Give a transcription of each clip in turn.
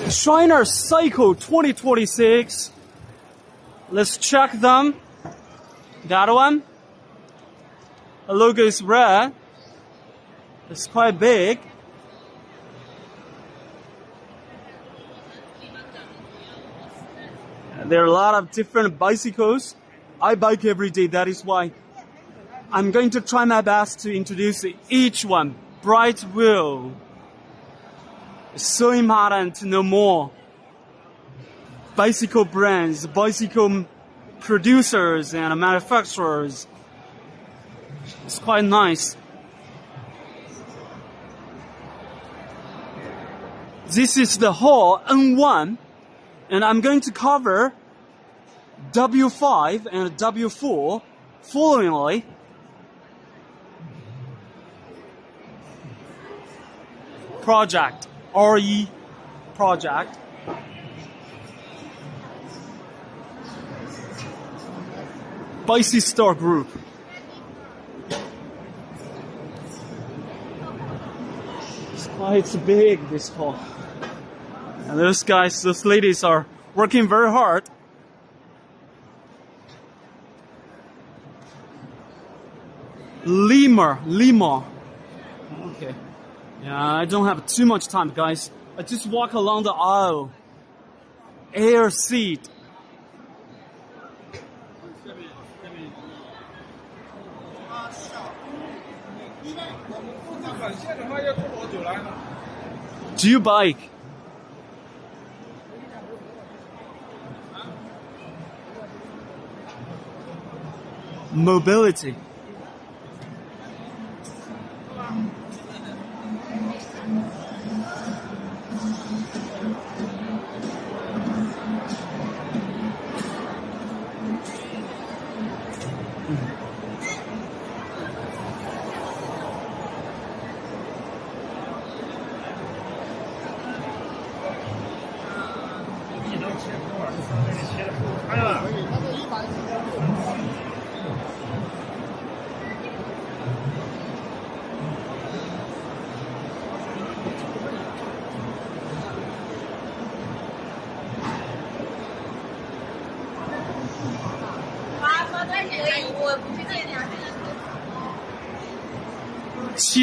China Cycle 2026. Let's check them. That one. The logo is red. It's quite big. There are a lot of different bicycles. I bike every day, that is why I'm going to try my best to introduce each one. Bright wheel. It's so important to know more bicycle brands, bicycle producers and manufacturers. It's quite nice. This is the whole N1, and I'm going to cover W5 and W4 followingly. Project, RE project. Bicy Star Group. It's quite big, this hall. And those guys, those ladies are working very hard. Lima. Okay. Yeah, I don't have too much time, guys. I just walk along the aisle. Air seat. Do you bike? Mobility.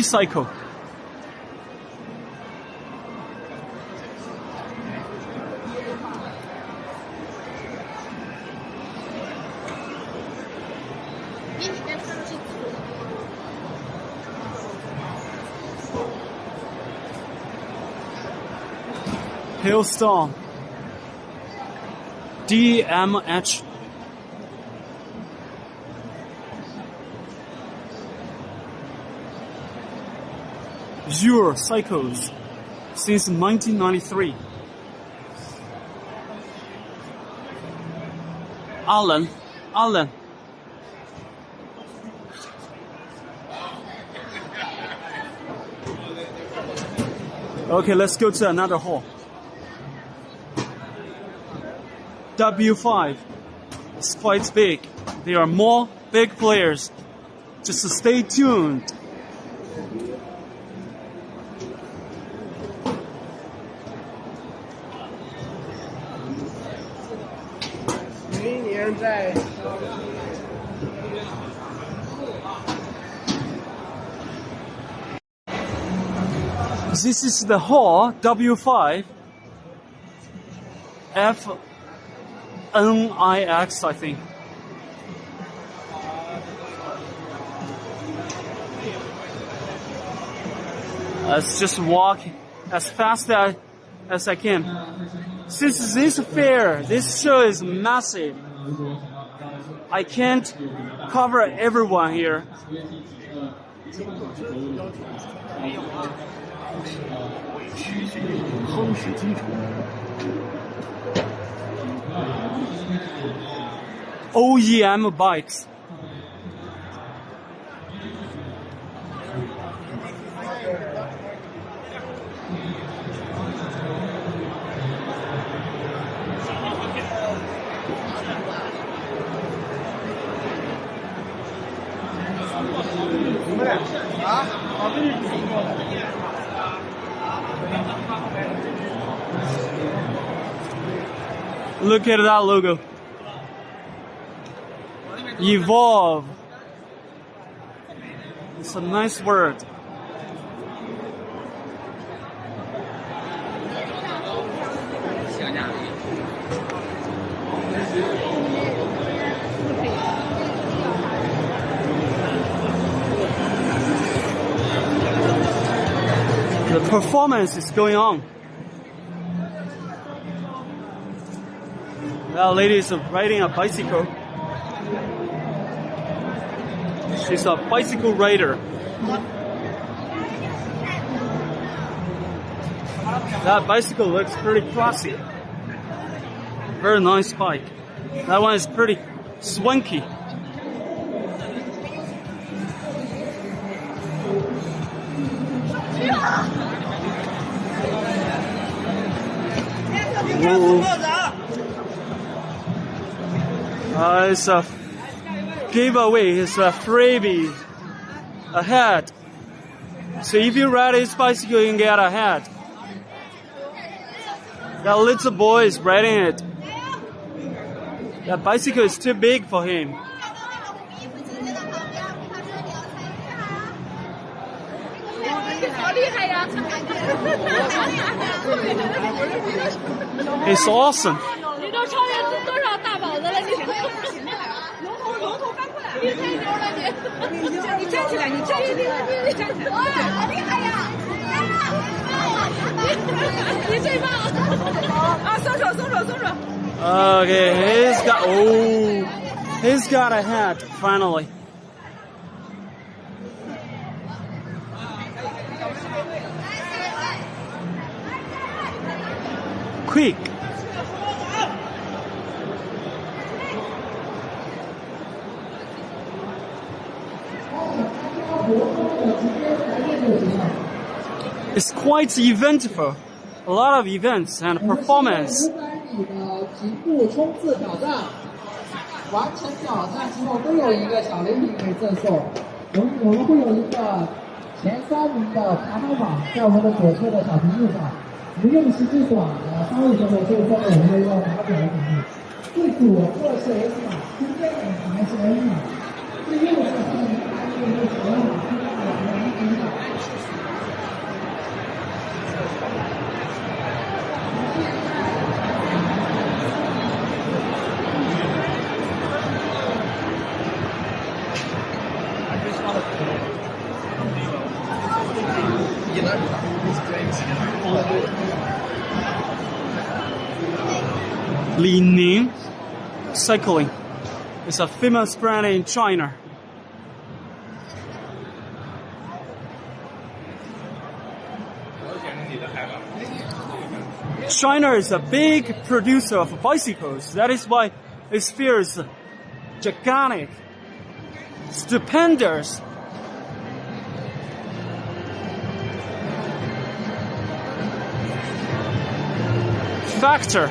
Cycle. Hailstorm. DMH. Zero cycles since 1993. Allen. Okay, let's go to another hall. W5. It's quite big. There are more big players. Just stay tuned. This is the hall W5 FNIX, I think. Let's just walk as fast as I can. Since this fair, this show is massive, I can't cover everyone here. OEM bikes. Look at that logo. Evolve. It's a nice word. The performance is going on. That lady is riding a bicycle. She's a bicycle rider. That bicycle looks pretty classy. Very nice bike. That one is pretty swanky. It's a giveaway. It's a freebie. A hat. So if you ride his bicycle, you can get a hat. That little boy is riding it. That bicycle is too big for him. It's awesome. Okay, he's got a hat finally. Quick. It's quite eventful. A lot of events and performance. 极步冲刺挑战，完成挑战之后都有一个小礼品可以赠送。我们会有一个前3名的排行榜在我们的左侧的小屏幕上。不用实际爽的商务选手可以在我们的一个码表里面。最左侧是 S 码，中间的还是 N 码，最右侧是名牌的一个小码，最大的是 N 码。 Li Ning Cycling is a famous brand in China. China is a big producer of bicycles. That is why its sphere is gigantic, stupendous. Factor.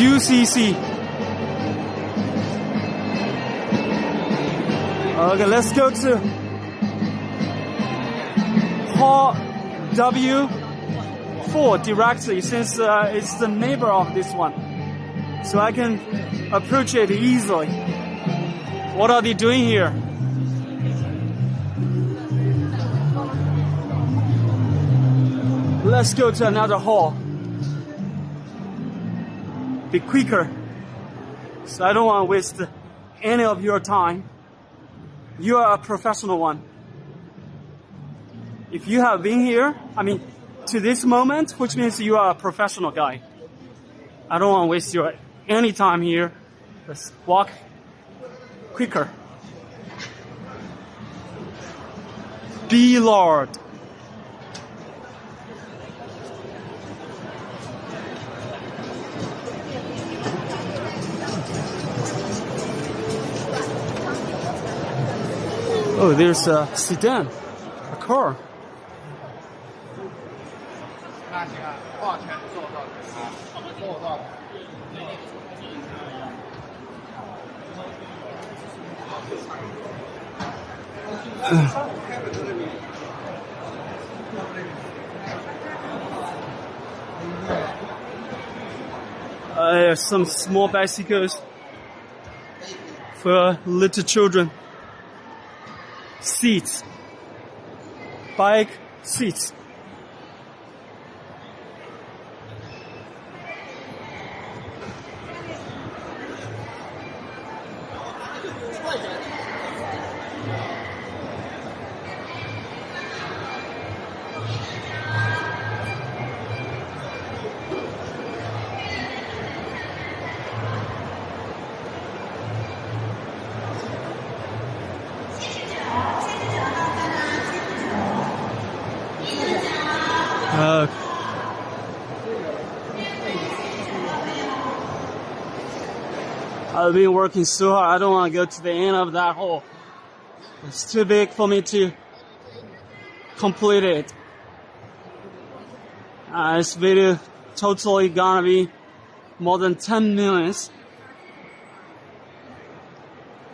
UCC. Okay, let's go to Hall W4 directly, since it's the neighbor of this one, so I can approach it easily. What are they doing here? Let's go to another hall. Be quicker, so I don't want to waste any of your time. You are a professional one. If you have been here, to this moment, which means you are a professional guy. I don't want to waste your any time here. Let's walk quicker. Be Lord. Oh, there's a sedan, a car. Some small bicycles for little children. Seats. Bike seats. I've been working so hard, I don't want to go to the end of that hole. It's too big for me to complete it. This video totally gonna be more than 10 minutes.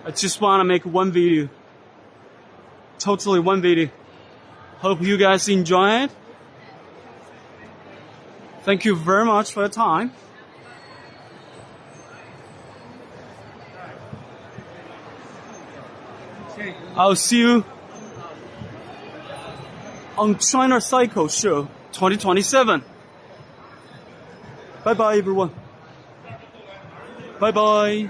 I just want to make one video. Totally one video. Hope you guys enjoy it. Thank you very much for your time. I'll see you on China Cycle Show 2027. Bye bye everyone. Bye bye.